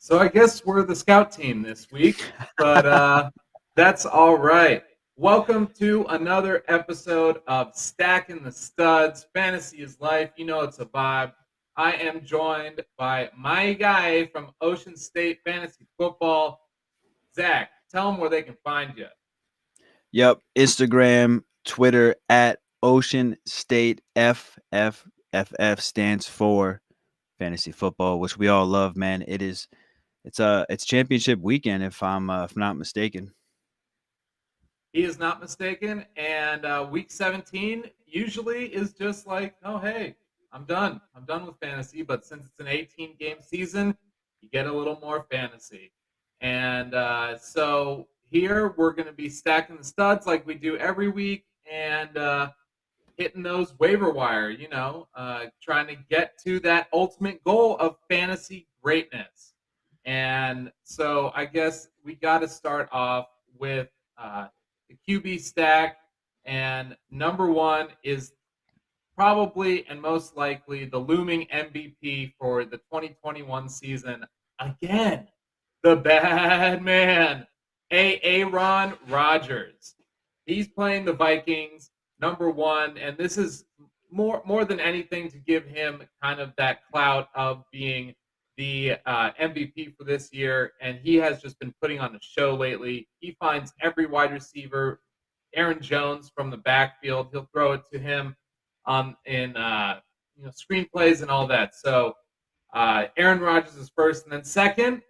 So I guess we're the scout team this week, but that's all right. Welcome to another episode of Stackin' the Studs. Fantasy is life. You know it's a vibe. I am joined by my guy from Ocean State Fantasy Football, Zack. Tell them where they can find you. Yep, Instagram, Twitter at Ocean State FFFF stands for fantasy football, which we all love, man. It's championship weekend if I'm not mistaken. He is not mistaken. And week 17 usually is just like, oh, hey, I'm done. I'm done with fantasy. But since it's an 18-game season, you get a little more fantasy. And so here we're going to be stacking the studs like we do every week and hitting those waiver wire, trying to get to that ultimate goal of fantasy greatness. And so I guess we got to start off with the QB stack, and number one is probably and most likely the looming MVP for the 2021 season. Again, the bad man, Aaron Rodgers. He's playing the Vikings, number one, and this is more than anything to give him kind of that clout of being the MVP for this year, and he has just been putting on a show lately. He finds every wide receiver, Aaron Jones from the backfield. He'll throw it to him in screenplays and all that. So Aaron Rodgers is first, and then second,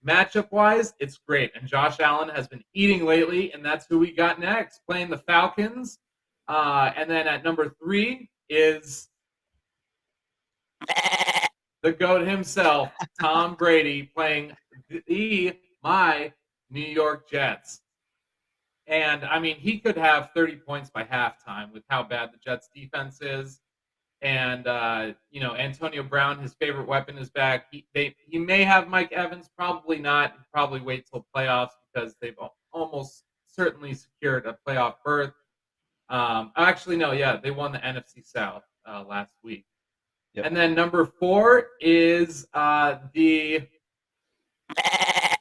matchup-wise, it's great. And Josh Allen has been eating lately, and that's who we got next, playing the Falcons. And then at number 3 is the GOAT himself, Tom Brady, playing my New York Jets. And, I mean, he could have 30 points by halftime with how bad the Jets' defense is. And, Antonio Brown, his favorite weapon, is back. He may have Mike Evans, probably not. He'll probably wait till playoffs because they've almost certainly secured a playoff berth. Actually, no, yeah, they won the NFC South last week. Yep. And then number 4 is the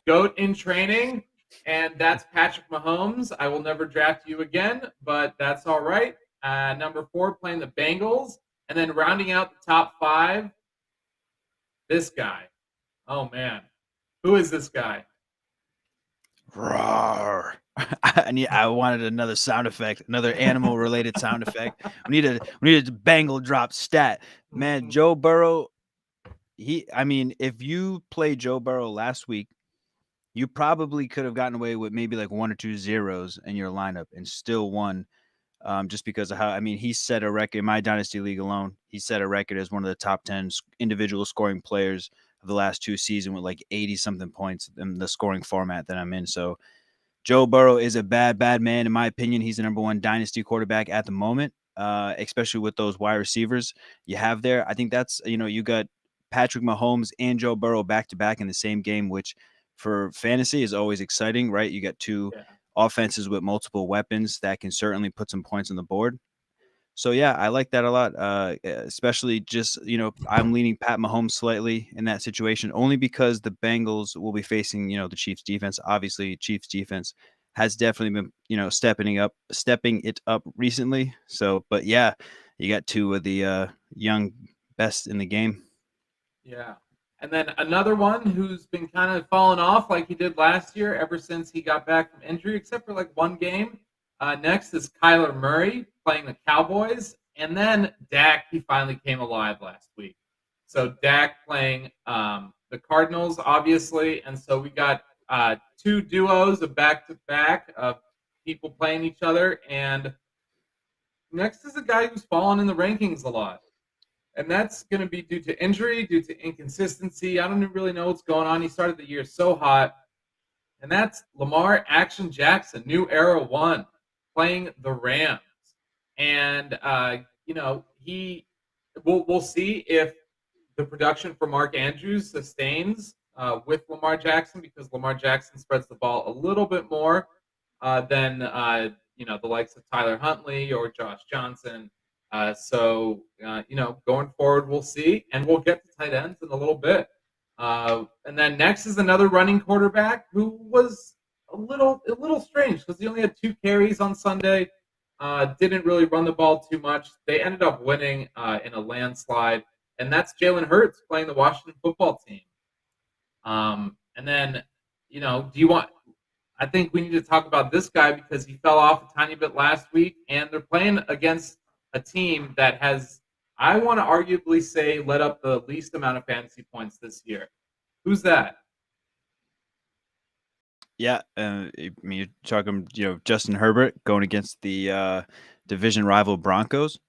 GOAT in training, and that's Patrick Mahomes. I will never draft you again, but that's all right. Number 4, playing the Bengals. And then rounding out the top 5, this guy. Oh, man. Who is this guy? Roar. I wanted another sound effect, another animal-related sound effect. We needed a Bengal drop stat. Man, Joe Burrow, if you played Joe Burrow last week, you probably could have gotten away with maybe like 1 or 2 zeros in your lineup and still won. Just because of how, he set a record in my Dynasty League alone. He set a record as one of the top 10 individual scoring players of the last 2 seasons with like 80-something points in the scoring format that I'm in. So Joe Burrow is a bad man. In my opinion, he's the number 1 Dynasty quarterback at the moment, especially with those wide receivers you have there. I think that's, you got Patrick Mahomes and Joe Burrow back-to-back in the same game, which for fantasy is always exciting, right? You got 2 offenses with multiple weapons that can certainly put some points on the board. So, yeah, I like that a lot, especially just, I'm leaning Pat Mahomes slightly in that situation only because the Bengals will be facing, the Chiefs defense. Obviously, Chiefs defense has definitely been, stepping it up recently. So, but, yeah, you got 2 of the young best in the game. Yeah. And then another one who's been kind of falling off like he did last year ever since he got back from injury, except for like 1 game. Next is Kyler Murray playing the Cowboys. And then Dak, he finally came alive last week. So Dak playing the Cardinals, obviously. And so we got 2 duos of back-to-back of people playing each other. And next is a guy who's fallen in the rankings a lot. And that's going to be due to injury, due to inconsistency. I don't really know what's going on. He started the year so hot. And that's Lamar Action Jackson, New Era 1, playing the Rams. And, we'll see if the production for Mark Andrews sustains with Lamar Jackson, because Lamar Jackson spreads the ball a little bit more than, the likes of Tyler Huntley or Josh Johnson. Going forward, we'll see, and we'll get to tight ends in a little bit. And then next is another running quarterback who was a little strange because he only had 2 carries on Sunday. Didn't really run the ball too much. They ended up winning in a landslide, and that's Jalen Hurts playing the Washington football team. And then, do you want? I think we need to talk about this guy because he fell off a tiny bit last week, and they're playing against a team that has, I want to arguably say, let up the least amount of fantasy points this year. Who's that? Yeah, I mean, you're talking, Justin Herbert going against the division rival Broncos.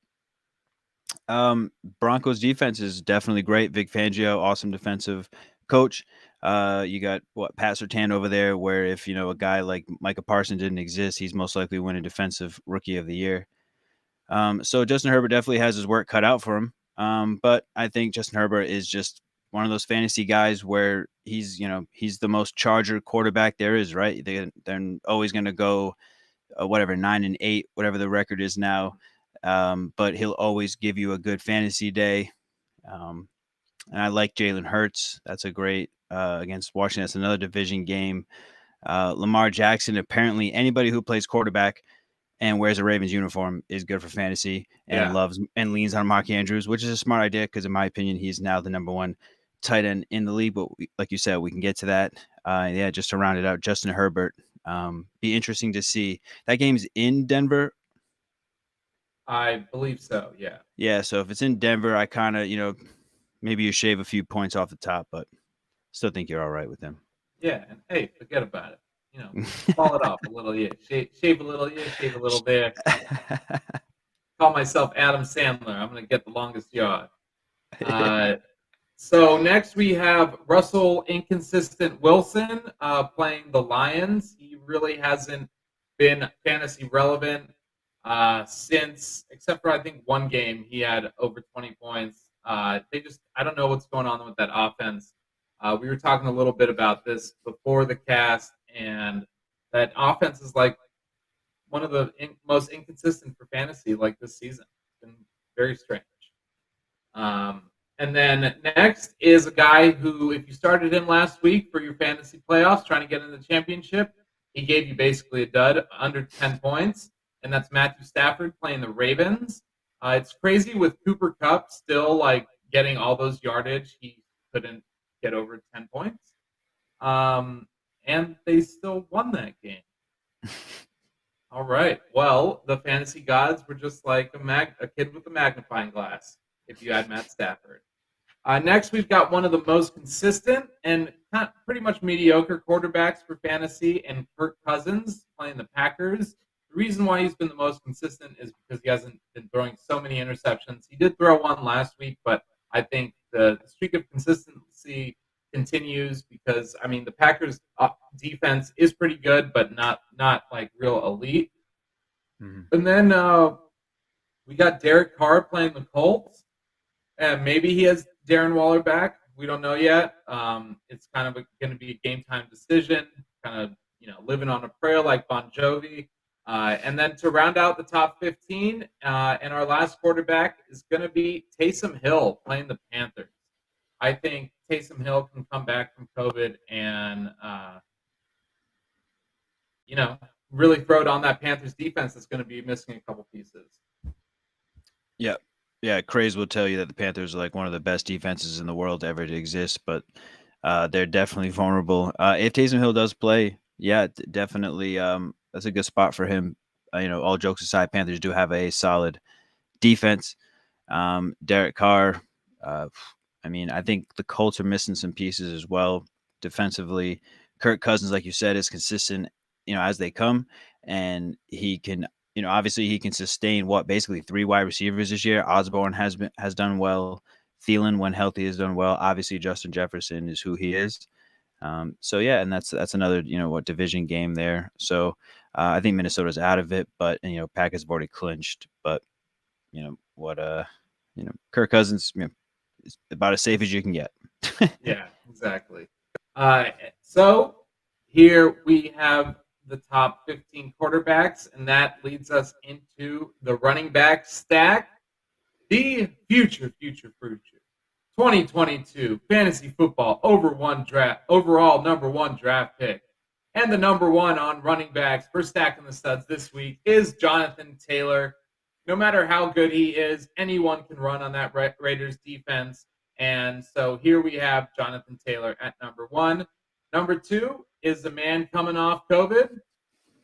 Broncos defense is definitely great. Vic Fangio, awesome defensive coach. You got Pat Surtain over there, where if a guy like Micah Parsons didn't exist, he's most likely winning defensive rookie of the year. So Justin Herbert definitely has his work cut out for him. But I think Justin Herbert is just one of those fantasy guys where he's the most Charger quarterback there is, right? They're always going to go 9-8, whatever the record is now. But he'll always give you a good fantasy day. And I like Jalen Hurts. That's a great against Washington. That's another division game. Lamar Jackson, apparently anybody who plays quarterback and wears a Ravens uniform is good for fantasy and loves and leans on Mark Andrews, which is a smart idea because in my opinion, he's now the number 1 tight end in the league. But like you said, we can get to that. Just to round it out, Justin Herbert. Be interesting to see. That game's in Denver. I believe so, yeah. Yeah, so if it's in Denver, I kind of, maybe you shave a few points off the top, but still think you're all right with him. Yeah, and hey, forget about it. Fall it off a little, yeah. Shave a little, yeah, shave a little there. Call myself Adam Sandler. I'm going to get the longest yard. So next we have Russell Inconsistent Wilson playing the Lions. He really hasn't been fantasy relevant since, except for I think one game he had over 20 points. I don't know what's going on with that offense. We were talking a little bit about this before the cast, and that offense is like one of the most inconsistent for fantasy like this season. It's been very strange. And then next is a guy who, if you started him last week for your fantasy playoffs, trying to get in the championship, he gave you basically a dud, under 10 points, and that's Matthew Stafford playing the Ravens. It's crazy with Cooper Kupp still getting all those yardage. He couldn't get over 10 points. And they still won that game. All right. Well, the fantasy gods were just like a kid with a magnifying glass if you had Matt Stafford. Next, we've got one of the most consistent and pretty much mediocre quarterbacks for fantasy, and Kirk Cousins playing the Packers. The reason why he's been the most consistent is because he hasn't been throwing so many interceptions. He did throw one last week, but I think the streak of consistency continues because, the Packers' defense is pretty good, but not like real elite. Mm-hmm. And then we got Derek Carr playing the Colts. And maybe he has Darren Waller back. We don't know yet. It's kind of going to be a game time decision, kind of, living on a prayer like Bon Jovi. And then to round out the top 15, and our last quarterback is going to be Taysom Hill playing the Panthers. I think Taysom Hill can come back from COVID and, really throw it on that Panthers defense that's going to be missing a couple pieces. Yeah. Yeah, Craze will tell you that the Panthers are like one of the best defenses in the world ever to exist, but they're definitely vulnerable. If Taysom Hill does play, yeah, definitely that's a good spot for him. All jokes aside, Panthers do have a solid defense. Derek Carr, I think the Colts are missing some pieces as well defensively. Kirk Cousins, like you said, is consistent, as they come, and he can obviously he can sustain basically 3 wide receivers this year. Osborne has done well. Thielen, when healthy, has done well. Obviously, Justin Jefferson is who he is. So yeah, and that's another division game there. So I think Minnesota's out of it, but Packers have already clinched. But Kirk Cousins is about as safe as you can get. Yeah, exactly. So here we have the top 15 quarterbacks, and that leads us into the running back stack. The future. 2022 fantasy football overall number one draft pick, and the number one on running backs for Stacking the Studs this week is Jonathan Taylor. No matter how good he is, anyone can run on that Raiders defense. And so here we have Jonathan Taylor at number one. Number two is the man coming off COVID,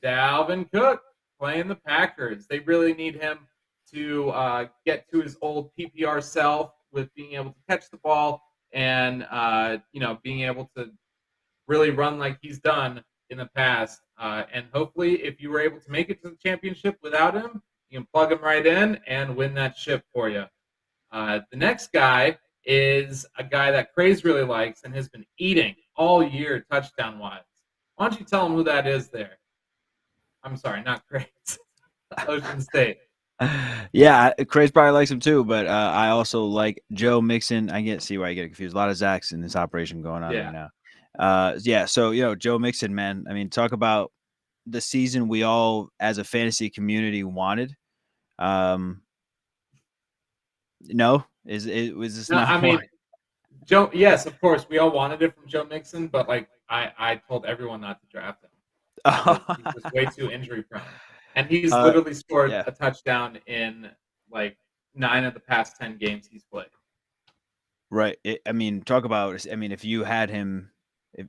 Dalvin Cook, playing the Packers. They really need him to get to his old PPR self with being able to catch the ball and being able to really run like he's done in the past. And hopefully, if you were able to make it to the championship without him, you can plug him right in and win that ship for you. The next guy is a guy that Craze really likes and has been eating all year touchdown-wise. Why don't you tell him who that is there? I'm sorry, not Craze. Ocean State. Yeah, Craze probably likes him too, but I also like Joe Mixon. I see why I get confused. A lot of Zacks in this operation going on right now. So Joe Mixon, man. I mean, talk about the season we all, as a fantasy community, wanted. No, is this no, not? I mean, Joe. Yes, of course, we all wanted it from Joe Mixon, but I told everyone not to draft him. He was way too injury prone, and he's literally scored a touchdown in 9 of the past 10 games he's played. Right. Talk about. If you had him,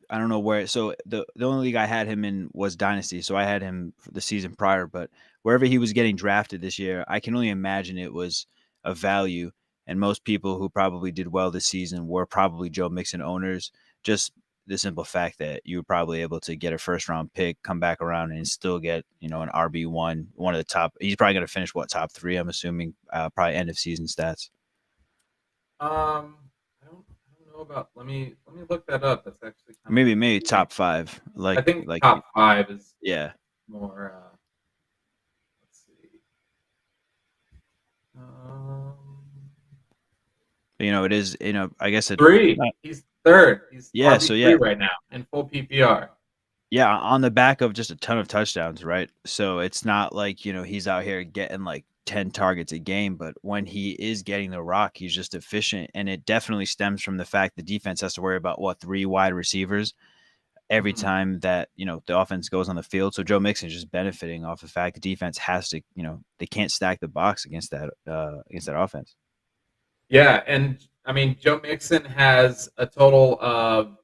I don't know where. So the only league I had him in was Dynasty, so I had him for the season prior. But wherever he was getting drafted this year, I can only imagine it was a value. And most people who probably did well this season were probably Joe Mixon owners. Just the simple fact that you were probably able to get a first round pick, come back around and still get, an RB1, one of the top. He's probably going to finish top 3, I'm assuming, probably end of season stats. I don't know about. Let me look that up. That's actually maybe top 5. I think top 5 is more. Let's see. It is. I guess 3. He's third. He's RB3 right now in full PPR. Yeah, on the back of just a ton of touchdowns, right? So it's not like he's out here getting 10 targets a game, but when he is getting the rock, he's just efficient, and it definitely stems from the fact the defense has to worry about 3 wide receivers every time that the offense goes on the field. So Joe Mixon is just benefiting off the fact the defense has to they can't stack the box against that offense. Yeah, and Joe Mixon has a total of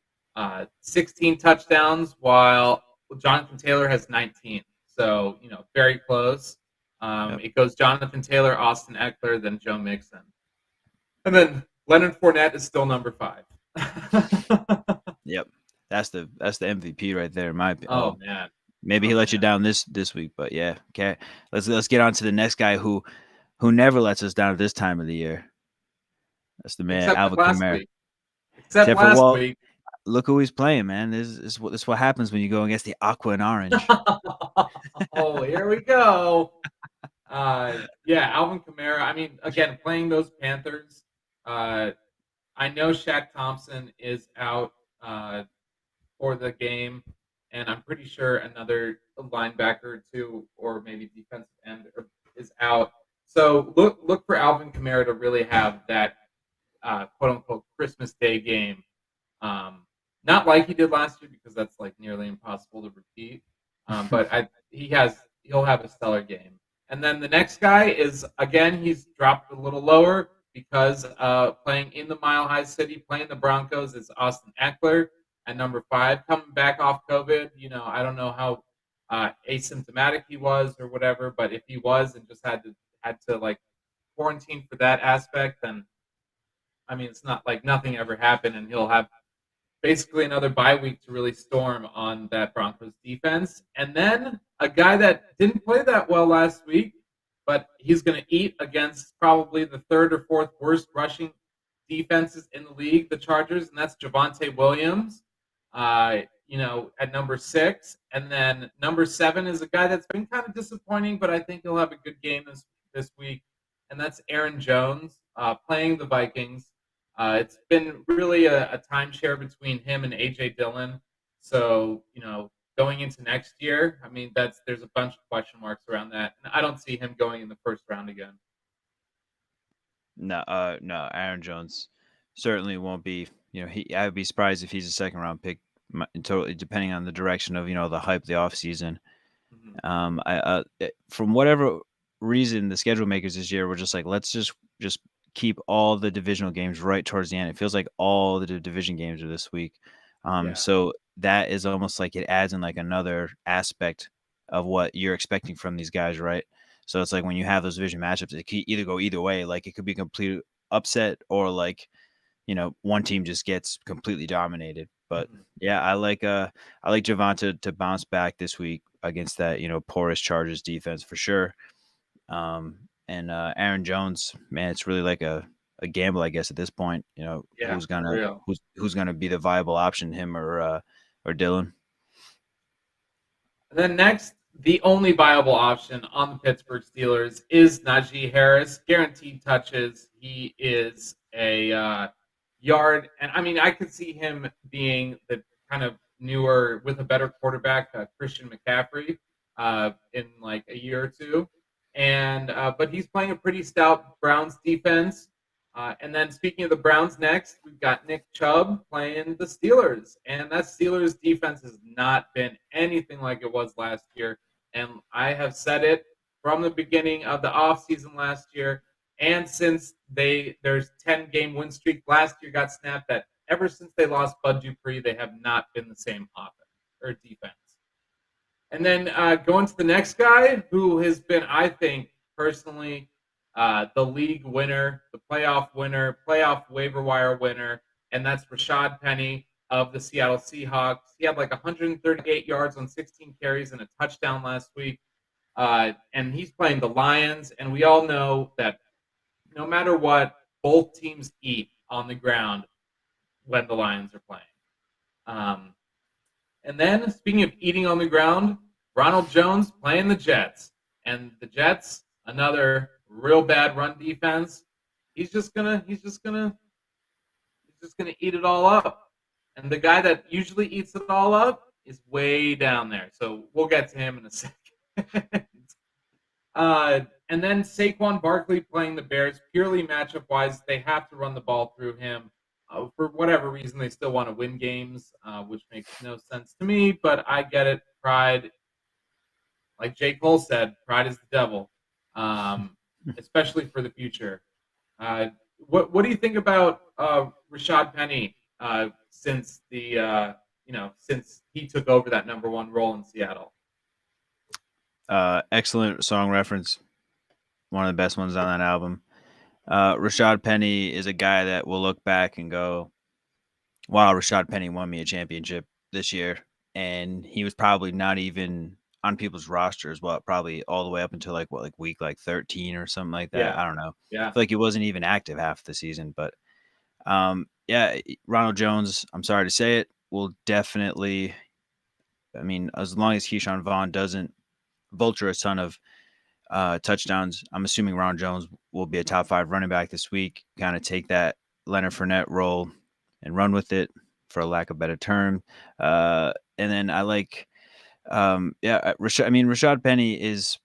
16 touchdowns, while Jonathan Taylor has 19. So very close. It goes Jonathan Taylor, Austin Eckler, then Joe Mixon, and then Leonard Fournette is still number 5. Yep, that's the MVP right there, in my opinion. Oh man, maybe he let you down this week, but yeah. Okay, let's get on to the next guy who never lets us down at this time of the year. That's the man, Alvin Kamara. Except last week. Look who he's playing, man. This is what happens when you go against the Aqua and Orange. Oh, here we go. Alvin Kamara. Again, playing those Panthers. I know Shaq Thompson is out for the game, and I'm pretty sure another linebacker or two, or maybe defensive end, is out. So look for Alvin Kamara to really have that quote unquote Christmas Day game. Not like he did last year, because that's nearly impossible to repeat. But he'll have a stellar game. And then the next guy is, again, he's dropped a little lower because playing in the Mile High City, playing the Broncos, is Austin Eckler at number 5, coming back off COVID. I don't know how asymptomatic he was or whatever, but if he was and just had to quarantine for that aspect, then it's not like nothing ever happened, and he'll have basically another bye week to really storm on that Broncos defense. And then a guy that didn't play that well last week, but he's going to eat against probably the 3rd or 4th worst rushing defenses in the league, the Chargers, and that's Javonte Williams, at number 6. And then number 7 is a guy that's been kind of disappointing, but I think he'll have a good game this week, and that's Aaron Jones, playing the Vikings. It's been really a timeshare between him and A.J. Dillon. So, going into next year, there's a bunch of question marks around that. And I don't see him going in the first round again. No, Aaron Jones certainly won't be. I would be surprised if he's a second round pick, totally depending on the direction of the hype of the offseason. Mhm. From whatever reason, the schedule makers this year were just like, let's just keep all the divisional games right towards the end. It feels like all the division games are this week. Yeah. So that is almost like it adds in like another aspect of what you're expecting from these guys, right? So it's like when you have those division matchups, it could either go either way. Like it could be complete upset, or like one team just gets completely dominated. But Mhm. yeah, I like Javonte to bounce back this week against that porous Chargers defense for sure. And Aaron Jones, man, it's really like a gamble, I guess, at this point. Yeah, Who's for gonna real. who's gonna be the viable option, him or Dylan? And then next, the only viable option on the Pittsburgh Steelers is Naji Harris. Guaranteed touches. He is a yard. And I mean, I could see him being the kind of newer, with a better quarterback, Christian McCaffrey, in like a year or two. But he's playing a pretty stout Browns defense. And then speaking of the Browns, next we've got Nick Chubb playing the Steelers, and that Steelers defense has not been anything like it was last year. And I have said it from the beginning of the offseason last year, and since there's 10-game win streak last year got snapped, that ever since they lost Bud Dupree, they have not been the same offense or defense. And then going to the next guy, who has been, I think, personally, the league winner, the playoff winner, playoff waiver wire winner, and that's Rashad Penny of the Seattle Seahawks. He had like 138 yards on 16 carries and a touchdown last week. And he's playing the Lions, and we all know that no matter what, both teams eat on the ground when the Lions are playing. Um, and then, speaking of eating on the ground, Ronald Jones playing the Jets. And the Jets, another real bad run defense. He's just gonna eat it all up. And the guy that usually eats it all up is way down there. So we'll get to him in a second. And then Saquon Barkley playing the Bears, purely matchup wise, they have to run the ball through him. For whatever reason, they still want to win games, which makes no sense to me, but I get it. Pride, like J. Cole said, pride is the devil, especially for the future. What do you think about Rashad Penny since since he took over that number one role in Seattle? Excellent song reference. One of the best ones on that album. Rashad Penny is a guy that will look back and go, wow, Rashad Penny won me a championship this year. And he was probably not even on people's rosters, probably all the way up until like week 13 or something like that. Yeah, I don't know. yeah. I feel like he wasn't even active half the season. But yeah, Ronald Jones, I'm sorry to say it, will definitely, I mean, as long as Keyshawn Vaughn doesn't vulture a ton of touchdowns, I'm assuming Ronald Jones will be a top 5 running back this week, kind of take that Leonard Fournette role and run with it, for a lack of a better term. And then I like, Rashad Penny is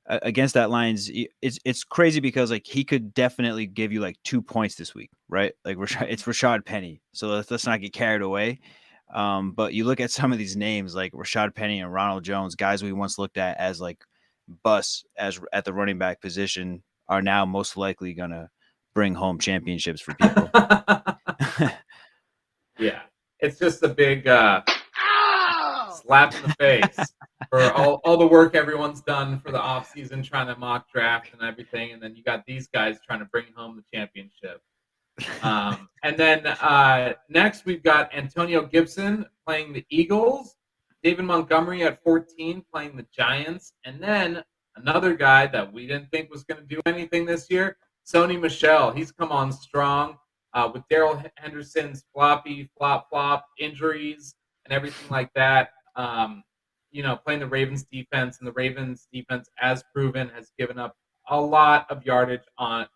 against that Lions. It's crazy because like he could definitely give you like 2 points this week, right? Like it's Rashad Penny, so let's not get carried away. But you look at some of these names like Rashad Penny and Ronald Jones, guys we once looked at as like busts as at the running back position, are now most likely gonna bring home championships for people. Yeah, it's just a big slap in the face for all the work everyone's done for the offseason trying to mock draft and everything, and then you got these guys trying to bring home the championship. And then next we've got Antonio Gibson playing the Eagles, David Montgomery at 14 playing the Giants, and then another guy that we didn't think was going to do anything this year, Sony Michelle. He's come on strong with Darrell Henderson's floppy flop injuries and everything like that. Playing the Ravens defense, and the Ravens defense, as proven, has given up a lot of yardage on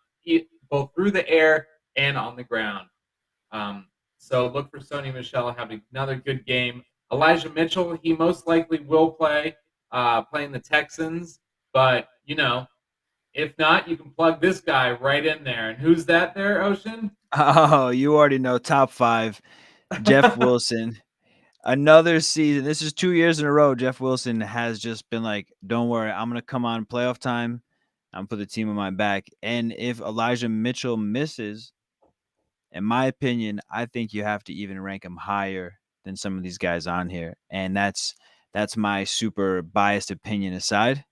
both through the air and on the ground. So look for Sony Michelle having another good game. Elijah Mitchell, he most likely will play, playing the Texans, but If not, you can plug this guy right in there. And who's that there, Ocean? Oh, you already know, top 5, Jeff Wilson. Another season. This is 2 years in a row. Jeff Wilson has just been like, "Don't worry, I'm gonna come on playoff time. I'm put the team on my back." And if Elijah Mitchell misses, in my opinion, I think you have to even rank him higher than some of these guys on here. And that's my super biased opinion aside.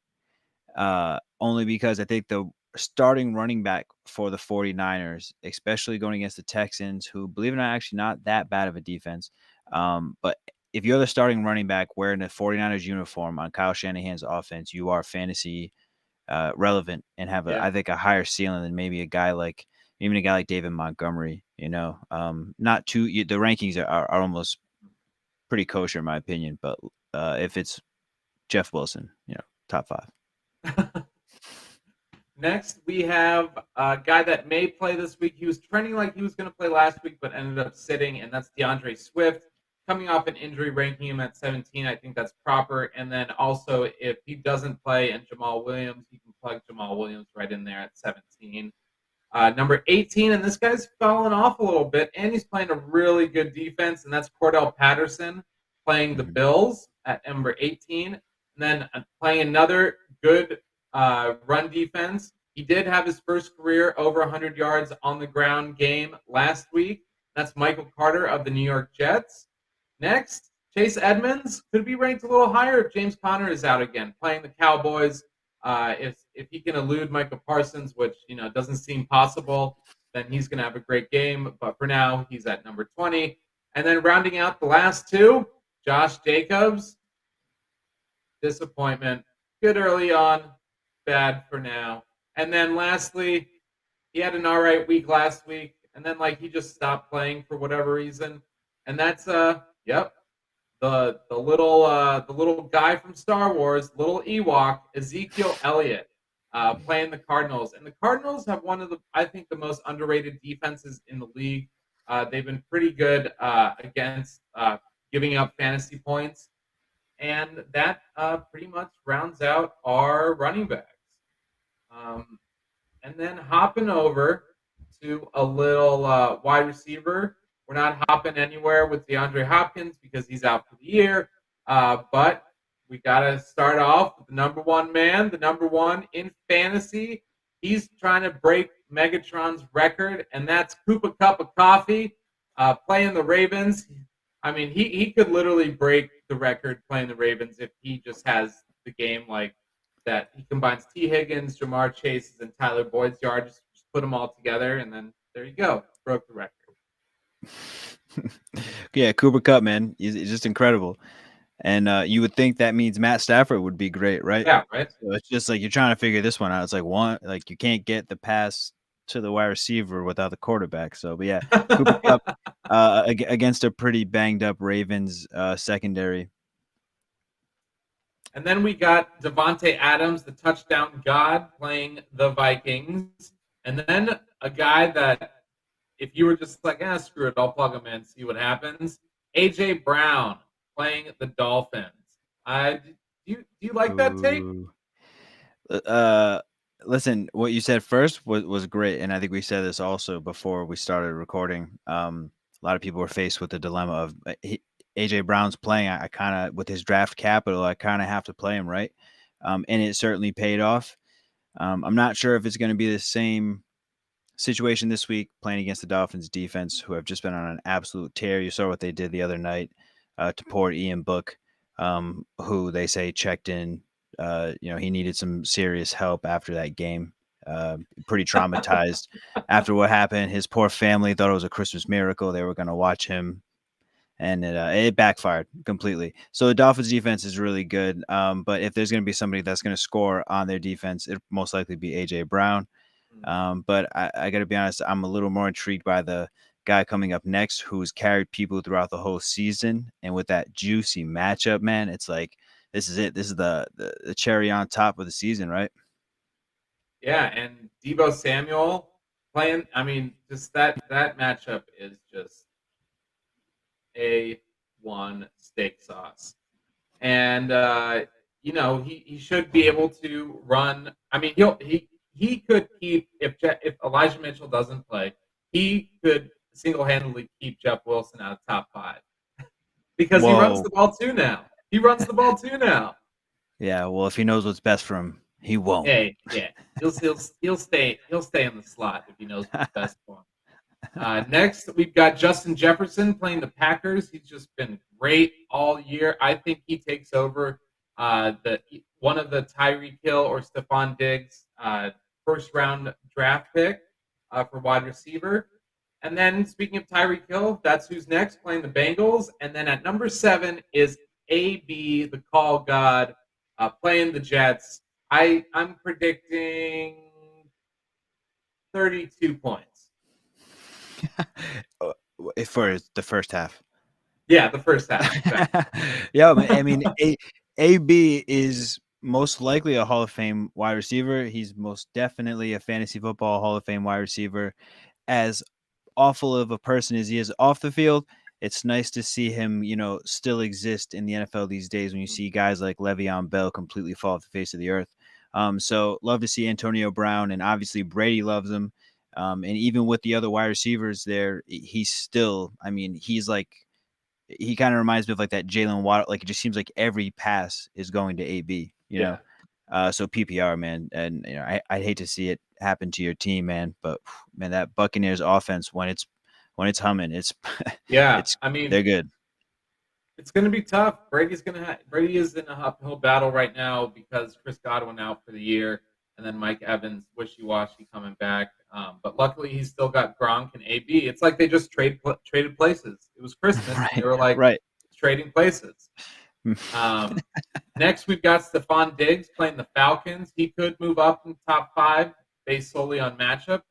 Only because I think the starting running back for the 49ers, especially going against the Texans, who, believe it or not, actually not that bad of a defense. But if you're the starting running back wearing a 49ers uniform on Kyle Shanahan's offense, you are fantasy relevant and have, Yeah. I think, a higher ceiling than maybe a guy like David Montgomery. Not too. The rankings are almost pretty kosher in my opinion. But if it's Jeff Wilson, top 5. Next, we have a guy that may play this week. He was trending like he was going to play last week, but ended up sitting, and that's Deandre Swift. Coming off an injury, ranking him at 17, I think that's proper. And then also, if he doesn't play and Jamal Williams, you can plug Jamal Williams right in there at 17. Number 18, and this guy's fallen off a little bit, and he's playing a really good defense, and that's Cordell Patterson playing the Bills at number 18. And then playing another good run defense. He did have his first career over 100 yards on the ground game last week. That's Michael Carter of the New York Jets. Next, Chase Edmonds could be ranked a little higher if James Conner is out again, playing the Cowboys. If he can elude Micah Parsons, which doesn't seem possible, then he's going to have a great game. But for now, he's at number 20. And then rounding out the last two, Josh Jacobs. Disappointment. Good early on, bad for now. And then lastly, he had an all right week last week, and then he just stopped playing for whatever reason. And that's the little guy from Star Wars, little Ewok, Ezekiel Elliott, playing the Cardinals. And the Cardinals have one of the most underrated defenses in the league. They've been pretty good against giving up fantasy points. And that pretty much rounds out our running backs. And then hopping over to a little wide receiver. We're not hopping anywhere with DeAndre Hopkins because he's out for the year. But we got to start off with the number one man, the number one in fantasy. He's trying to break Megatron's record, and that's Koopa Cup of Coffee playing the Ravens. I mean, he could literally break the record playing the Ravens if he just has the game like that. He combines T. Higgins, Jamar Chase's, and Tyler Boyd's yards, just put them all together, and then there you go. Broke the record. Yeah, Cooper Kupp, man. He's just incredible. And you would think that means Matt Stafford would be great, right? Yeah, right. So it's just like you're trying to figure this one out. It's like you can't get the pass to the wide receiver without the quarterback. So, but yeah, Cooper Kupp against a pretty banged up Ravens secondary. And then we got Devontae Adams, the touchdown god, playing the Vikings. And then a guy that, if you were just like, screw it, I'll plug him in, see what happens. A.J. Brown playing the Dolphins. Do you like that take? Listen, what you said first was great, and I think we said this also before we started recording. A lot of people were faced with the dilemma of AJ Brown's playing. I kind of, with his draft capital, I kind of have to play him, right? And it certainly paid off. I'm not sure if it's going to be the same situation this week playing against the Dolphins defense, who have just been on an absolute tear. You saw what they did the other night to poor Ian Book, who they say checked in. He needed some serious help after that game. Pretty traumatized after what happened. His poor family thought it was a Christmas miracle. They were going to watch him, and it backfired completely. So the Dolphins defense is really good. But if there's going to be somebody that's going to score on their defense, it'll most likely be A.J. Brown. But I got to be honest, I'm a little more intrigued by the guy coming up next, who's carried people throughout the whole season. And with that juicy matchup, man, it's like, this is it. This is the cherry on top of the season, right? Yeah, and Deebo Samuel playing. I mean, just that matchup is just A1 steak sauce. And he should be able to run. I mean, he could keep if Elijah Mitchell doesn't play, he could single-handedly keep Jeff Wilson out of top 5 because he runs Whoa. the ball too now. He runs the ball too now. Yeah, well, if he knows what's best for him, he won't. Hey, yeah, he'll stay in the slot if he knows what's best for him. Next, we've got Justin Jefferson playing the Packers. He's just been great all year. I think he takes over one of the Tyreek Hill or Stefan Diggs first-round draft pick for wide receiver. And then, speaking of Tyreek Hill, that's who's next playing the Bengals. And then at number 7 is AB, the call god, playing the Jets. I'm predicting 32 points. For the first half. Yeah, the first half. Exactly. Yeah, I mean, AB is most likely a Hall of Fame wide receiver. He's most definitely a fantasy football Hall of Fame wide receiver. As awful of a person as he is off the field, it's nice to see him, still exist in the NFL these days when you see guys like Le'Veon Bell completely fall off the face of the earth. So love to see Antonio Brown, and obviously Brady loves him. And even with the other wide receivers there, he's still, he's like, he kind of reminds me of like that Jalen Waddle. Like, it just seems like every pass is going to AB, know? So PPR, man. And, I'd hate to see it happen to your team, man. But man, that Buccaneers offense, when it's humming, they're good. It's going to be tough. Brady is in a uphill battle right now because Chris Godwin out for the year, and then Mike Evans wishy-washy coming back. But luckily, he's still got Gronk and AB. It's like they just traded places. It was Christmas. Right, and they were like trading places. Next, we've got Stefan Diggs playing the Falcons. He could move up in top 5 based solely on matchup.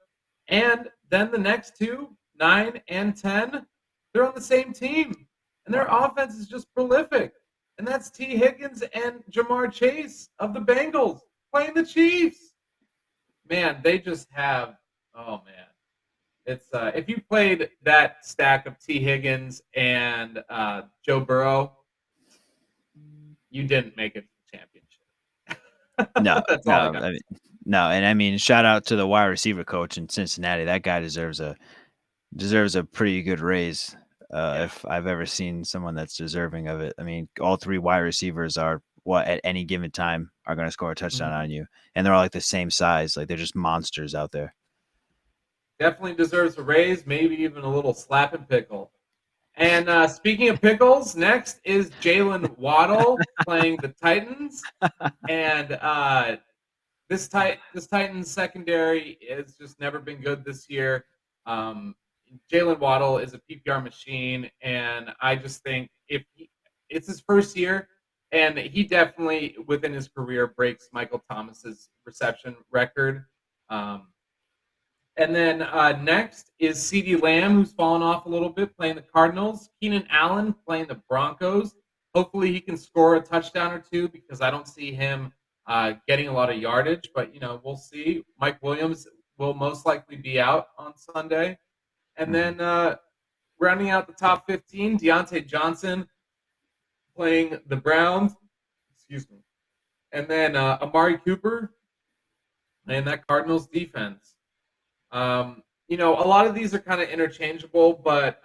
And then the next two, 9 and 10, they're on the same team. And their offense is just prolific. And that's T. Higgins and Jamar Chase of the Bengals playing the Chiefs. Man, they just have – oh, man. It's if you played that stack of T. Higgins and Joe Burrow, you didn't make it to the championship. No, That's all I got. no. And shout out to the wide receiver coach in Cincinnati. That guy deserves a pretty good raise. If I've ever seen someone that's deserving of it. All 3 wide receivers are at any given time are going to score a touchdown on you, and they're all like the same size. Like, they're just monsters out there. Definitely deserves a raise, maybe even a little slap and pickle. And speaking of pickles, next is Jalen Waddle playing the Titans, and this Titans secondary has just never been good this year. Jalen Waddle is a PPR machine, and I just think it's his first year, and he definitely within his career breaks Michael Thomas's reception record. And then next is CeeDee Lamb, who's fallen off a little bit, playing the Cardinals. Keenan Allen playing the Broncos. Hopefully he can score a touchdown or two because I don't see him getting a lot of yardage. But, we'll see. Mike Williams will most likely be out on Sunday. And then rounding out the top 15, Deontay Johnson playing the Browns. Excuse me. And then Amari Cooper and that Cardinals defense. A lot of these are kind of interchangeable, but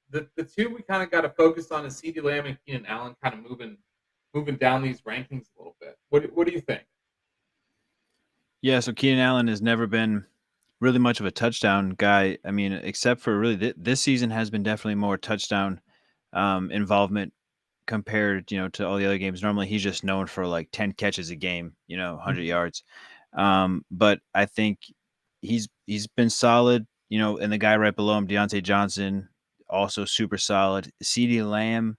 the two we kind of got to focus on is CeeDee Lamb and Keenan Allen kind of moving down these rankings a little bit. What do you think? Yeah, so Keenan Allen has never been really much of a touchdown guy. Except for really this season has been definitely more touchdown involvement compared, to all the other games. Normally he's just known for like 10 catches a game, 100 yards. But I think he's been solid, and the guy right below him, Deontay Johnson, also super solid. CeeDee Lamb,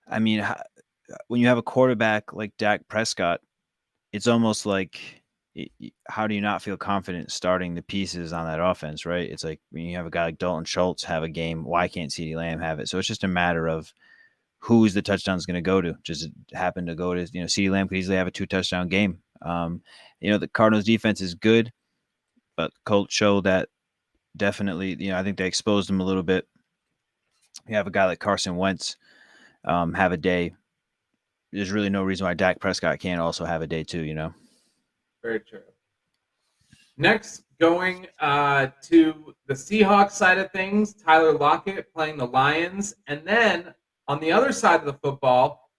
when you have a quarterback like Dak Prescott, it's almost like, how do you not feel confident starting the pieces on that offense, right? It's like when you have a guy like Dalton Schultz have a game, why can't CeeDee Lamb have it? So it's just a matter of who's the touchdown's going to go to. Just happen to go to, CeeDee Lamb could easily have a 2-touchdown game. The Cardinals defense is good, but Colts show that definitely, I think they exposed him a little bit. You have a guy like Carson Wentz have a day. There's really no reason why Dak Prescott can't also have a day too, Very true. Next, going to the Seahawks side of things, Tyler Lockett playing the Lions. And then on the other side of the football,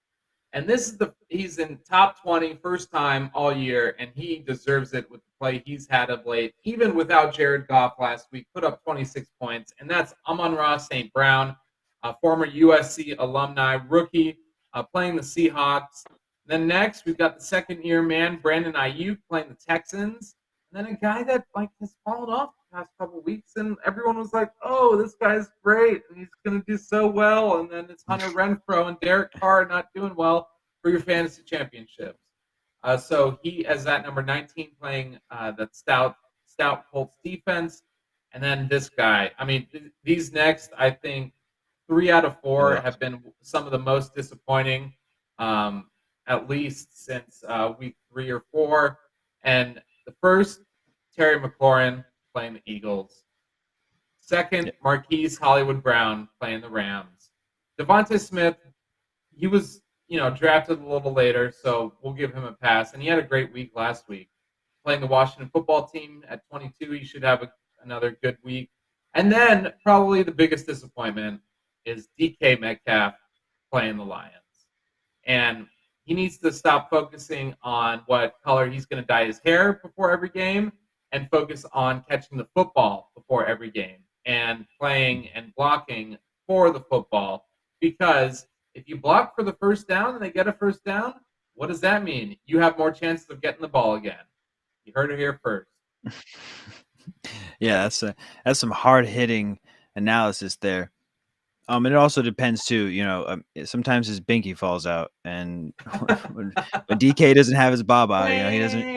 and this is he's in top 20 first time all year, and he deserves it with the play he's had of late. Even without Jared Goff last week, put up 26 points, and that's Amon-Ra St. Brown, a former USC alumni, rookie, playing the Seahawks. Then next, we've got the second-year man, Brandon Ayuk, playing the Texans. And then a guy that has fallen off the past couple of weeks, and everyone was like, "Oh, this guy's great, and he's going to do so well." And then it's Hunter Renfrow and Derek Carr not doing well for your fantasy championships. So he is at number 19, playing the stout Colts defense. And then this guy. I mean, these next, I think 3 out of 4 have been some of the most disappointing, at least since week 3 or 4. And the first, Terry McLaurin playing the Eagles. Second, Marquise Hollywood Brown playing the Rams. Devonta Smith, he was drafted a little later, so we'll give him a pass. And he had a great week last week. Playing the Washington football team at 22, he should have another good week. And then probably the biggest disappointment is DK Metcalf playing the Lions. And he needs to stop focusing on what color he's going to dye his hair before every game and focus on catching the football before every game and playing and blocking for the football. Because if you block for the first down and they get a first down, what does that mean? You have more chances of getting the ball again. You heard it here first. Yeah, that's some hard-hitting analysis there. It also depends too. Sometimes his binky falls out, and when DK doesn't have his baba,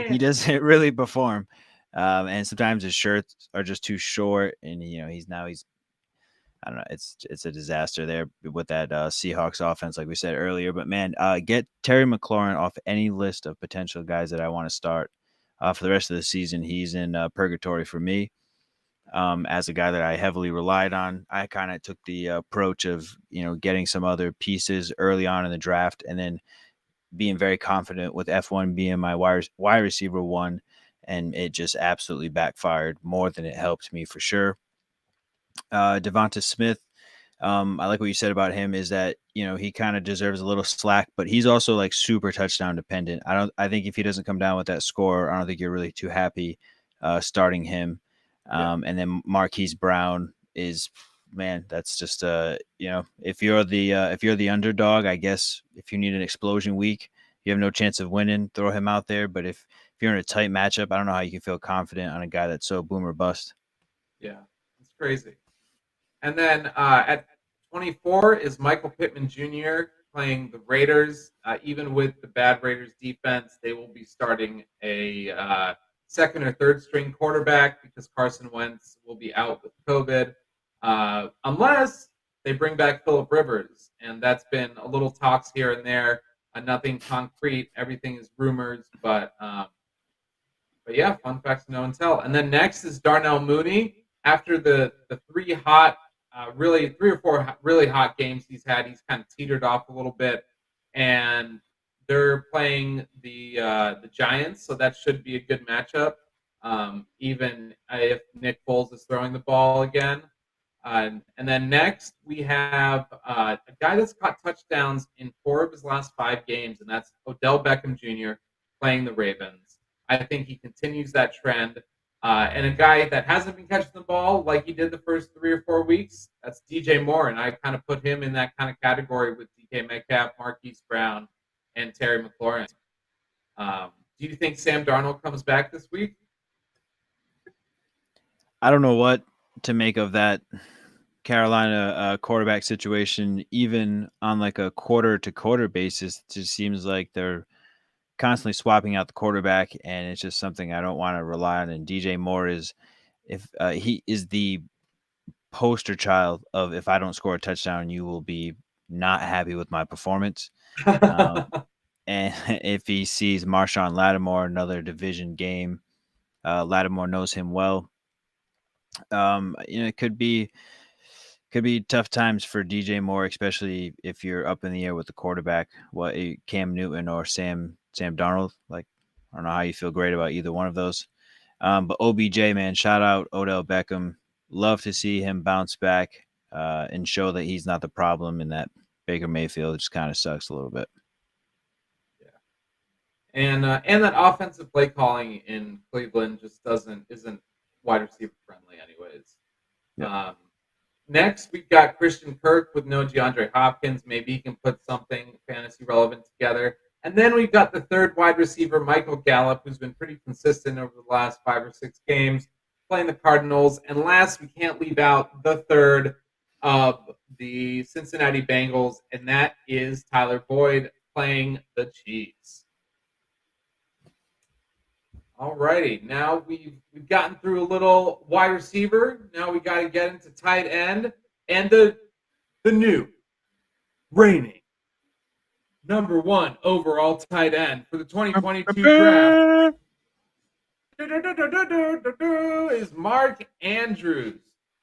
he doesn't really perform. And sometimes his shirts are just too short, and he's I don't know. It's a disaster there with that Seahawks offense, like we said earlier. But man, get Terry McLaurin off any list of potential guys that I want to start for the rest of the season. He's in purgatory for me. As a guy that I heavily relied on, I kind of took the approach of getting some other pieces early on in the draft, and then being very confident with F1 being my wide receiver 1, and it just absolutely backfired more than it helped me for sure. Devonta Smith, I like what you said about him, is that he kind of deserves a little slack, but he's also like super touchdown dependent. I think if he doesn't come down with that score, I don't think you're really too happy starting him. And then Marquise Brown is, man, that's just if you're the underdog, I guess if you need an explosion week, you have no chance of winning, throw him out there. But if you're in a tight matchup, I don't know how you can feel confident on a guy that's so boom or bust. Yeah, it's crazy. And then at 24 is Michael Pittman Jr. playing the Raiders. Even with the bad Raiders defense, they will be starting a second or third string quarterback because Carson Wentz will be out with COVID, unless they bring back Phillip Rivers. And that's been a little talks here and there, nothing concrete. Everything is rumors, but yeah, fun facts to know and tell. And then next is Darnell Mooney. After the 3 or 4 really hot games he's had, he's kind of teetered off a little bit, and they're playing the Giants, so that should be a good matchup. Even if Nick Foles is throwing the ball again. And then next we have a guy that's caught touchdowns in 4 of his last 5 games, and that's Odell Beckham Jr. playing the Ravens. I think he continues that trend. And a guy that hasn't been catching the ball like he did the first 3 or 4 weeks, that's DJ Moore. And I kind of put him in that kind of category with DK Metcalf, Marquise Brown, and Terry McLaurin. Do you think Sam Darnold comes back this week? I don't know what to make of that Carolina quarterback situation, even on like a quarter-to-quarter basis. It just seems like they're constantly swapping out the quarterback, and it's just something I don't want to rely on. And DJ Moore he is the poster child of, if I don't score a touchdown, you will be not happy with my performance. And if he sees Marshawn Lattimore, another division game, Lattimore knows him well. It could be tough times for DJ Moore, especially if you're up in the air with the quarterback, Cam Newton or Sam Darnold. Like, I don't know how you feel great about either one of those. But OBJ, man, shout out Odell Beckham. Love to see him bounce back and show that he's not the problem and that Baker Mayfield just kind of sucks a little bit. And that offensive play calling in Cleveland just isn't wide receiver friendly, anyways. Yep. Next, we've got Christian Kirk with no DeAndre Hopkins. Maybe he can put something fantasy relevant together. And then we've got the third wide receiver, Michael Gallup, who's been pretty consistent over the last 5 or 6 games, playing the Cardinals. And last, we can't leave out the third of the Cincinnati Bengals, and that is Tyler Boyd playing the Chiefs. All righty, now we've gotten through a little wide receiver. Now we got to get into tight end and the new reigning number 1 overall tight end for the 2022 draft is Mark Andrews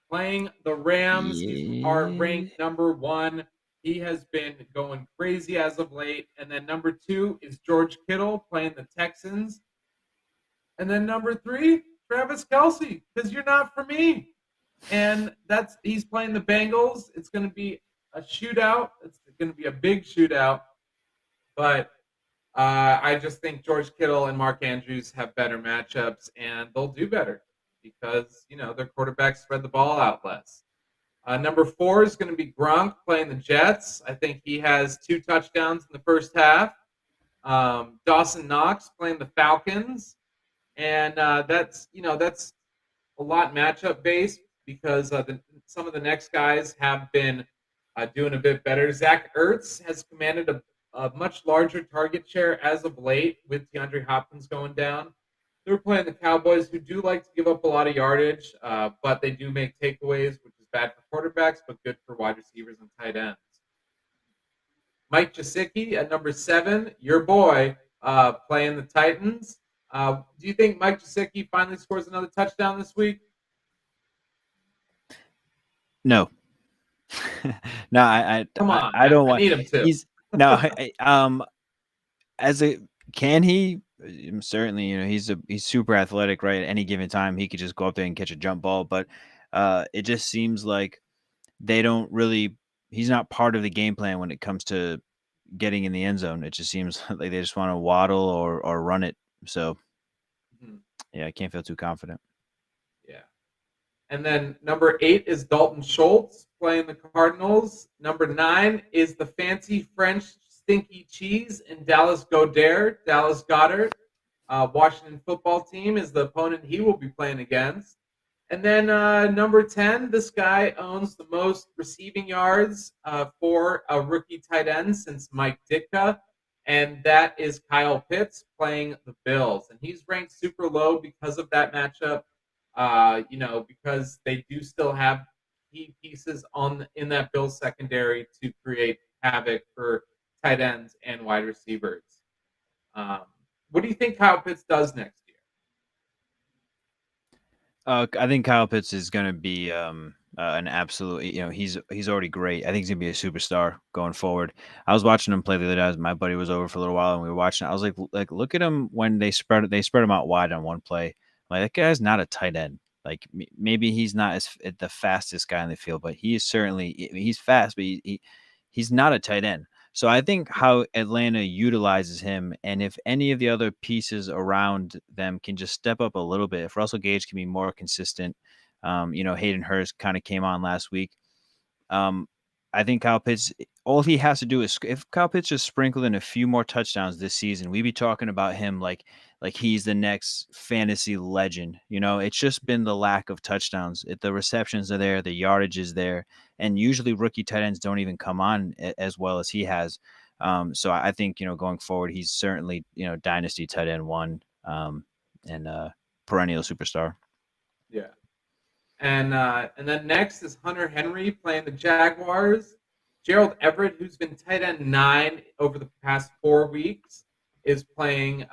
playing the Rams. He's our ranked number 1. He has been going crazy as of late. And then number 2 is George Kittle playing the Texans. And then number 3, Travis Kelce, because you're not for me. And he's playing the Bengals. It's going to be a shootout. It's going to be a big shootout. But I just think George Kittle and Mark Andrews have better matchups, and they'll do better because, their quarterbacks spread the ball out less. Number 4 is going to be Gronk playing the Jets. I think he has 2 touchdowns in the first half. Dawson Knox playing the Falcons. And that's a lot matchup based because some of the next guys have been doing a bit better. Zach Ertz has commanded a much larger target share as of late with DeAndre Hopkins going down. They're playing the Cowboys, who do like to give up a lot of yardage, but they do make takeaways, which is bad for quarterbacks, but good for wide receivers and tight ends. Mike Gesicki at number 7, your boy, playing the Titans. Do you think Mike Gesicki finally scores another touchdown this week? No. No, I Come on, I don't want. I need him to. He's can he? Certainly, he's super athletic, right? At any given time, he could just go up there and catch a jump ball. But it just seems like they don't really. He's not part of the game plan when it comes to getting in the end zone. It just seems like they just want to waddle or run it. So, yeah, I can't feel too confident. Yeah. And then number 8 is Dalton Schultz playing the Cardinals. Number 9 is the fancy French stinky cheese in Dallas Goddard. Washington football team is the opponent he will be playing against. And then number 10, this guy owns the most receiving yards for a rookie tight end since Mike Ditka. And that is Kyle Pitts playing the Bills. And he's ranked super low because of that matchup, because they do still have key pieces in that Bills secondary to create havoc for tight ends and wide receivers. What do you think Kyle Pitts does next year? I think Kyle Pitts is going to be an absolute. He's already great. I think he's going to be a superstar going forward. I was watching him play the other day. My buddy was over for a little while, and we were watching. I was like, look at him when they spread him out wide on one play. I'm like, that guy's not a tight end. Like maybe he's not the fastest guy on the field, but he's fast, but he's not a tight end. So I think how Atlanta utilizes him, and if any of the other pieces around them can just step up a little bit, if Russell Gage can be more consistent, Hayden Hurst kind of came on last week. I think Kyle Pitts, all he has to do is, if Kyle Pitts just sprinkled in a few more touchdowns this season, we'd be talking about him like he's the next fantasy legend. It's just been the lack of touchdowns. The receptions are there, the yardage is there, and usually rookie tight ends don't even come on as well as he has. So I think, going forward, he's certainly, dynasty tight end 1 and perennial superstar. Yeah. And then next is Hunter Henry playing the Jaguars. Gerald Everett, who's been tight end 9 over the past 4 weeks, is playing.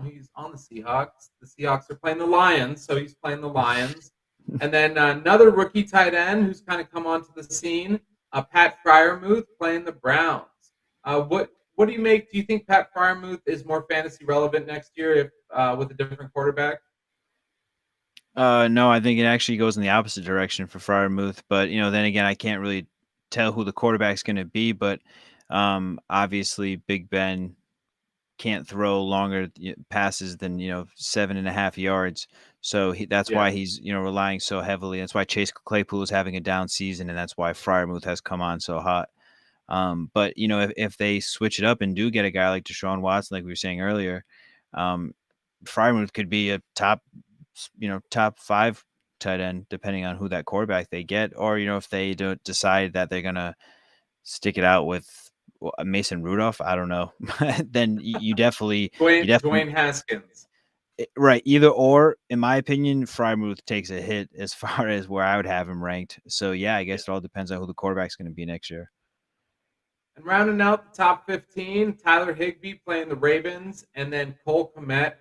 He's on the Seahawks. The Seahawks are playing the Lions, so he's playing the Lions. And then another rookie tight end who's kind of come onto the scene, Pat Freiermuth playing the Browns. What do you make? Do you think Pat Freiermuth is more fantasy relevant next year if with a different quarterback? No, I think it actually goes in the opposite direction for Freiermuth. But then again, I can't really tell who the quarterback's going to be. But obviously, Big Ben can't throw longer passes than 7.5 yards. So that's Yeah. why he's relying so heavily. That's why Chase Claypool is having a down season, and that's why Freiermuth has come on so hot. But if they switch it up and do get a guy like Deshaun Watson, like we were saying earlier, Freiermuth could be a top 5 tight end, depending on who that quarterback they get, or if they don't decide that they're gonna stick it out with Mason Rudolph. I don't know. Then you definitely, Dwayne Haskins. right. Either or, in my opinion, Freiermuth takes a hit as far as where I would have him ranked. So yeah, I guess it all depends on who the quarterback's going to be next year. And rounding out the top 15, Tyler Higbee playing the Ravens, and then Cole Kmet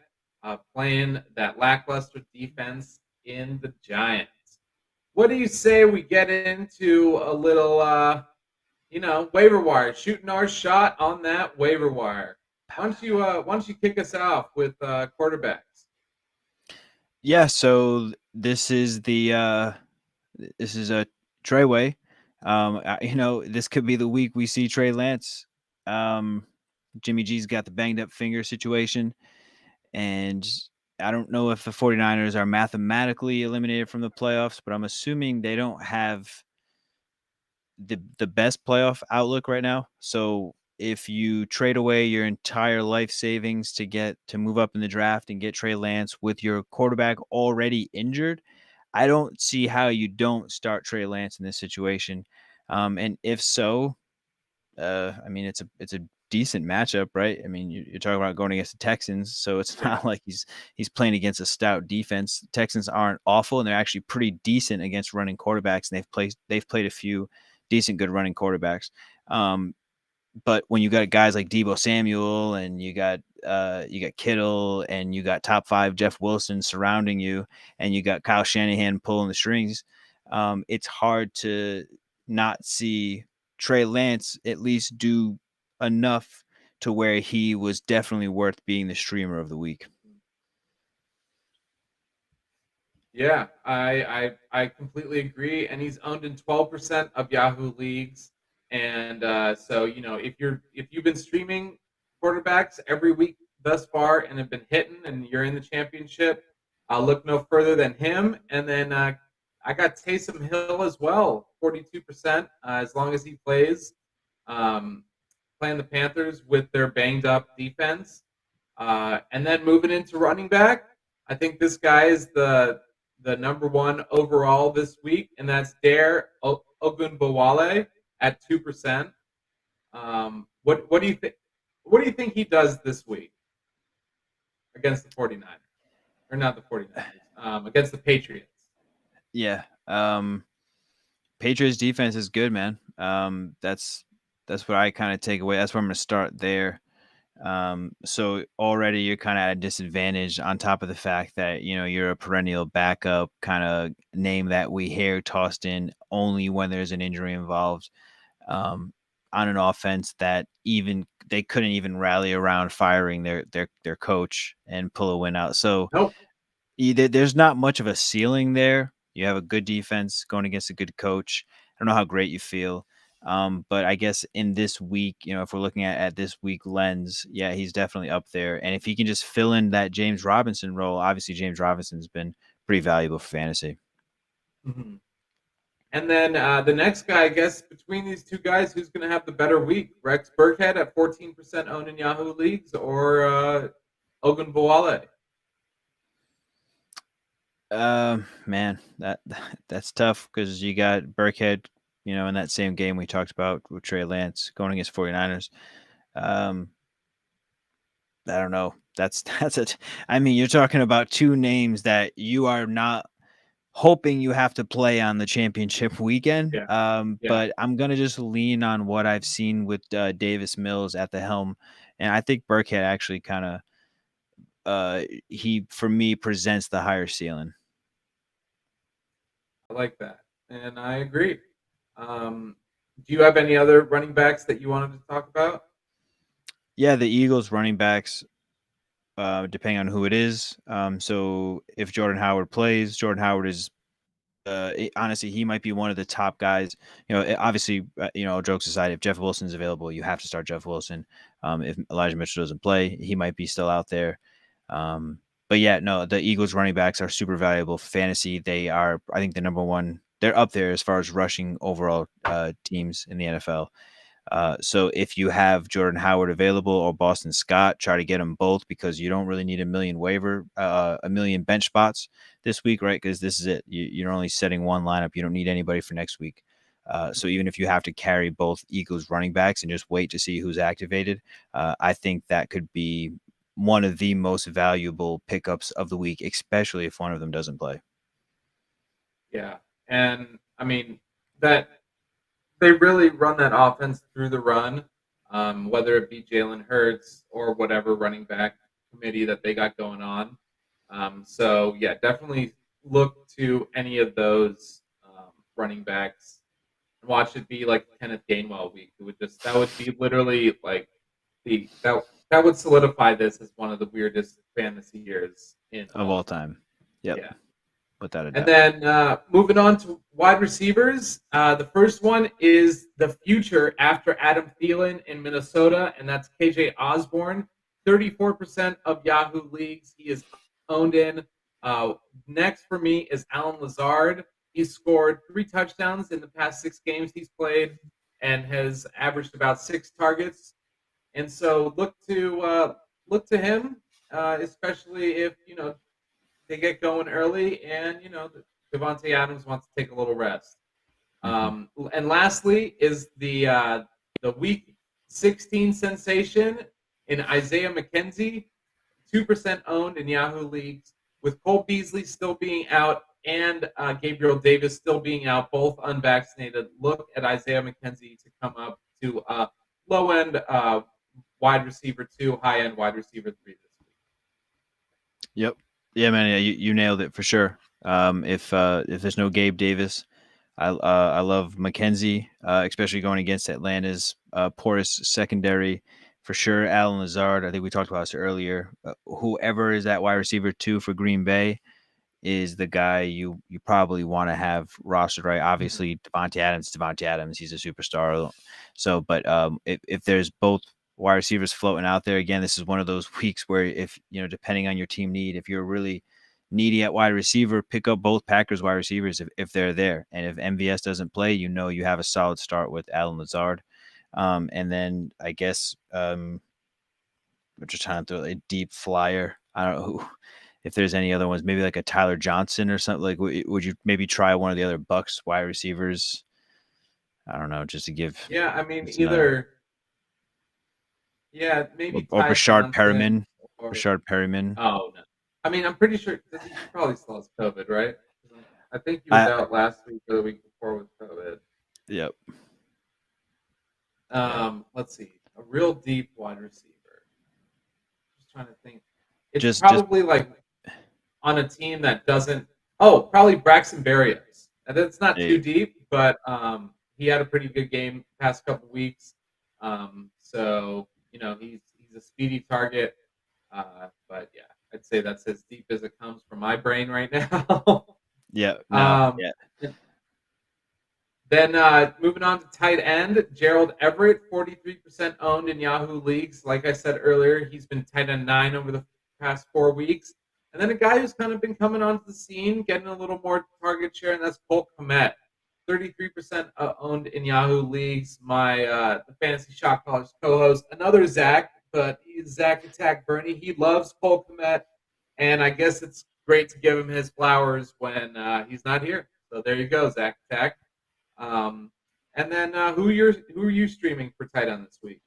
playing that lackluster defense in the Giants. What do you say we get into a little, waiver wire, shooting our shot on that waiver wire? Why don't you kick us off with quarterbacks? Yeah. So this is a Treyway. This could be the week we see Trey Lance. Jimmy G's got the banged up finger situation. And I don't know if the 49ers are mathematically eliminated from the playoffs, but I'm assuming they don't have the best playoff outlook right now. So if you trade away your entire life savings to move up in the draft and get Trey Lance with your quarterback already injured, I don't see how you don't start Trey Lance in this situation. And if so, I mean, it's a decent matchup, right? I mean, you're talking about going against the Texans, so it's not like he's playing against a stout defense. The Texans aren't awful, and they're actually pretty decent against running quarterbacks, and they've played a few decent, good running quarterbacks. But when you got guys like Deebo Samuel and you got Kittle and you got top 5 Jeff Wilson surrounding you, and you got Kyle Shanahan pulling the strings, it's hard to not see Trey Lance at least do enough to where he was definitely worth being the streamer of the week. Yeah, I completely agree, and he's owned in 12% of Yahoo leagues, and so if you've been streaming quarterbacks every week thus far and have been hitting, and you're in the championship, I'll look no further than him. And then I got Taysom Hill as well, 42%, as long as he plays, playing the Panthers with their banged up defense, and then moving into running back, I think this guy is the number 1 overall this week, and that's Dare Ogunbowale at 2%. What do you think? What do you think he does this week against the 49ers? Or not the 49ers, against the Patriots? Yeah. Patriots defense is good, man. That's what I kind of take away. That's where I'm going to start there. So already you're kind of at a disadvantage on top of the fact that, you're a perennial backup kind of name that we hear tossed in only when there's an injury involved, on an offense that even they couldn't even rally around firing their coach and pull a win out. So Nope. there's not much of a ceiling there. You have a good defense going against a good coach. I don't know how great you feel. But I guess in this week, if we're looking at this week lens, yeah, he's definitely up there. And if he can just fill in that James Robinson role, obviously James Robinson's been pretty valuable for fantasy. Mm-hmm. And then the next guy, I guess, between these two guys, who's going to have the better week? Rex Burkhead at 14% owned in Yahoo leagues, or Ogunbowale? Man, that's tough because you got Burkhead, in that same game we talked about with Trey Lance going against 49ers. I don't know. That's it. I mean, you're talking about two names that you are not hoping you have to play on the championship weekend. Yeah. But I'm gonna just lean on what I've seen with Davis Mills at the helm, and I think Burkhead actually kind of he for me presents the higher ceiling. I like that, and I agree. Do you have any other running backs that you wanted to talk about? Yeah, the Eagles running backs. depending on who it is. So if Jordan Howard plays, Jordan Howard is honestly, he might be one of the top guys. Obviously, jokes aside, if Jeff Wilson's available, you have to start Jeff Wilson. If Elijah Mitchell doesn't play, he might be still out there. But yeah, no, the Eagles running backs are super valuable for fantasy. They are, I think, the number one. They're up there as far as rushing overall teams in the NFL. So if you have Jordan Howard available or Boston Scott, try to get them both because you don't really need a million bench spots this week, right? Because this is it. You're only setting one lineup. You don't need anybody for next week. So even if you have to carry both Eagles running backs and just wait to see who's activated, I think that could be one of the most valuable pickups of the week, especially if one of them doesn't play. Yeah. And I mean, that they really run that offense through the run, whether it be Jalen Hurts or whatever running back committee that they got going on. So yeah, definitely look to any of those running backs and watch it be like Kenneth Gainwell week. That would be literally like that would solidify this as one of the weirdest fantasy years of all time. Yep. Yeah. Without a And doubt. then moving on to wide receivers, the first one is the future after Adam Thielen in Minnesota, and that's KJ Osborne. 34% of Yahoo leagues he is owned in. Next for me is Alan Lazard. He's scored 3 touchdowns in the past 6 games he's played and has averaged about 6 targets. And so look to him, especially if they get going early, and Devontae Adams wants to take a little rest. And lastly is the Week 16 sensation in Isaiah McKenzie, 2% owned in Yahoo leagues, with Cole Beasley still being out and Gabriel Davis still being out, both unvaccinated. Look at Isaiah McKenzie to come up to low end wide receiver 2, high end wide receiver 3 this week. Yep. Yeah, man. Yeah, you nailed it for sure. If there's no Gabe Davis, I love McKenzie, especially going against Atlanta's porous secondary for sure. Alan Lazard, I think we talked about this earlier. Whoever is that wide receiver 2 for Green Bay is the guy you probably want to have rostered, right? Obviously, Devontae Adams, he's a superstar. So, but if there's both wide receivers floating out there, again, this is one of those weeks where if, depending on your team need, if you're really needy at wide receiver, pick up both Packers wide receivers if they're there. And if MVS doesn't play, you have a solid start with Alan Lazard. And then I guess we're just trying to throw a deep flyer. I don't know if there's any other ones, maybe like a Tyler Johnson or something. Like, would you maybe try one of the other Bucks wide receivers? I don't know, just to give. Yeah, I mean, either. Yeah, maybe. Or Rashad Perriman. Or... Rashad Perriman. Oh, no. I mean, I'm pretty sure he probably still has COVID, right? I think he was out last week or the week before with COVID. Yep. Let's see. A real deep wide receiver. Just trying to think. It's probably like on a team that doesn't. Oh, probably Braxton Berrios. And that's not too deep, but he had a pretty good game the past couple weeks. So he's a speedy target. But yeah, I'd say that's as deep as it comes from my brain right now. Yeah. Then moving on to tight end, Gerald Everett, 43% owned in Yahoo leagues. Like I said earlier, he's been tight end 9 over the past 4 weeks. And then a guy who's kind of been coming onto the scene, getting a little more target share, and that's Cole Kmet, 33% owned in Yahoo leagues. The Fantasy Shot Callers co-host, another Zack, but he's Zack Attack Bernie. He loves Cole Kmet, and I guess it's great to give him his flowers when he's not here. So there you go, Zack Attack. And then who are you streaming for tight end this week?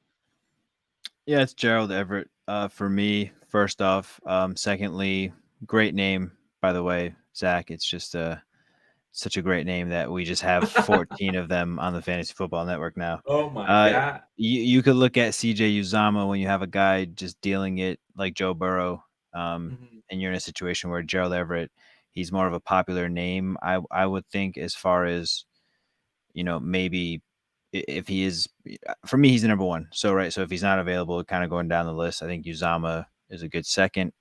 Yeah, it's Gerald Everett for me. First off, secondly, great name, by the way, Zach. It's just such a great name that we just have 14 of them on the Fantasy Football Network now. Oh my God. You could look at CJ Uzomah when you have a guy just dealing it like Joe Burrow, and you're in a situation where Gerald Everett, he's more of a popular name. I would think as far as, maybe if he is, for me, he's the number one. So if he's not available, kind of going down the list, I think Uzomah is a good second.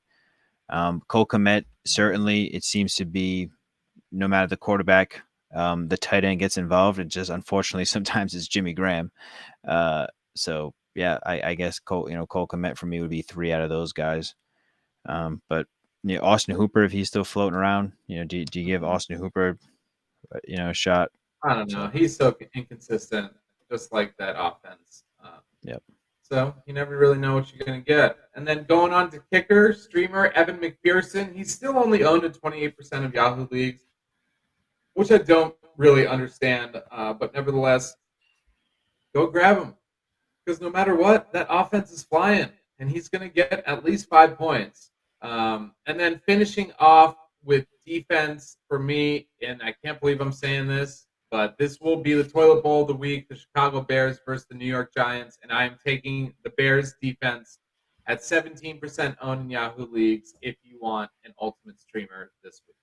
Cole Kmet, certainly it seems to be no matter the quarterback, the tight end gets involved. And just unfortunately sometimes it's Jimmy Graham. So yeah, I guess Cole Kmet for me would be 3 out of those guys. But Austin Hooper, if he's still floating around, do you give Austin Hooper, a shot? I don't know. He's so inconsistent, just like that offense. Yep. So you never really know what you're going to get. And then going on to kicker, streamer Evan McPherson. He's still only owned in 28% of Yahoo leagues, which I don't really understand. But nevertheless, go grab him. Because no matter what, that offense is flying. And he's going to get at least 5 points. And then finishing off with defense for me, and I can't believe I'm saying this, but this will be the toilet bowl of the week, the Chicago Bears versus the New York Giants, and I am taking the Bears defense at 17% owned in Yahoo leagues if you want an ultimate streamer this week.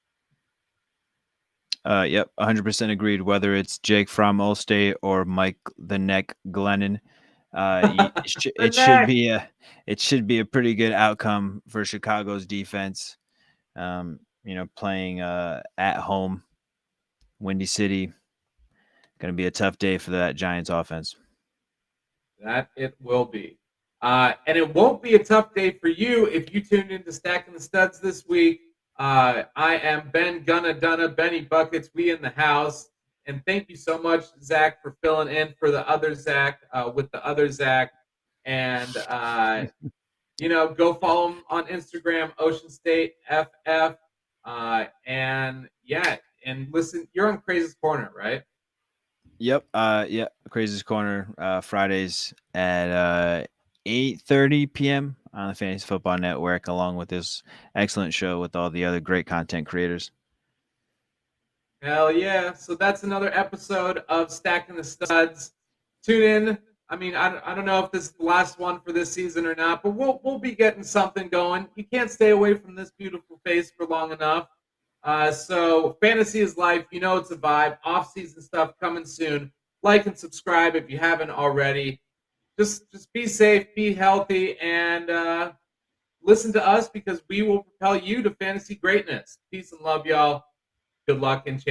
Yep, 100% agreed. Whether it's Jake from Allstate or Mike the Neck Glennon, it should be a pretty good outcome for Chicago's defense. Playing at home, Windy City, going to be a tough day for that Giants offense. That it will be. And it won't be a tough day for you if you tuned into Stacking the Studs this week. I am Ben Dunna, Benny Buckets, we in the house. And thank you so much, Zach, for filling in for the other Zach with the other Zach. And, go follow him on Instagram, Ocean State FF. And listen, you're on Crazy's Corner, right? Yep. Crazy's Corner, Fridays at 8:30 p.m. on the Fantasy Football Network, along with this excellent show with all the other great content creators. Hell yeah. So that's another episode of Stacking the Studs. Tune in. I mean, I don't know if this is the last one for this season or not, but we'll be getting something going. You can't stay away from this beautiful face for long enough. So fantasy is life. It's a vibe. Off-season stuff coming soon. Like and subscribe if you haven't already. Just be safe, be healthy, and listen to us because we will propel you to fantasy greatness. Peace and love, y'all. Good luck in championships.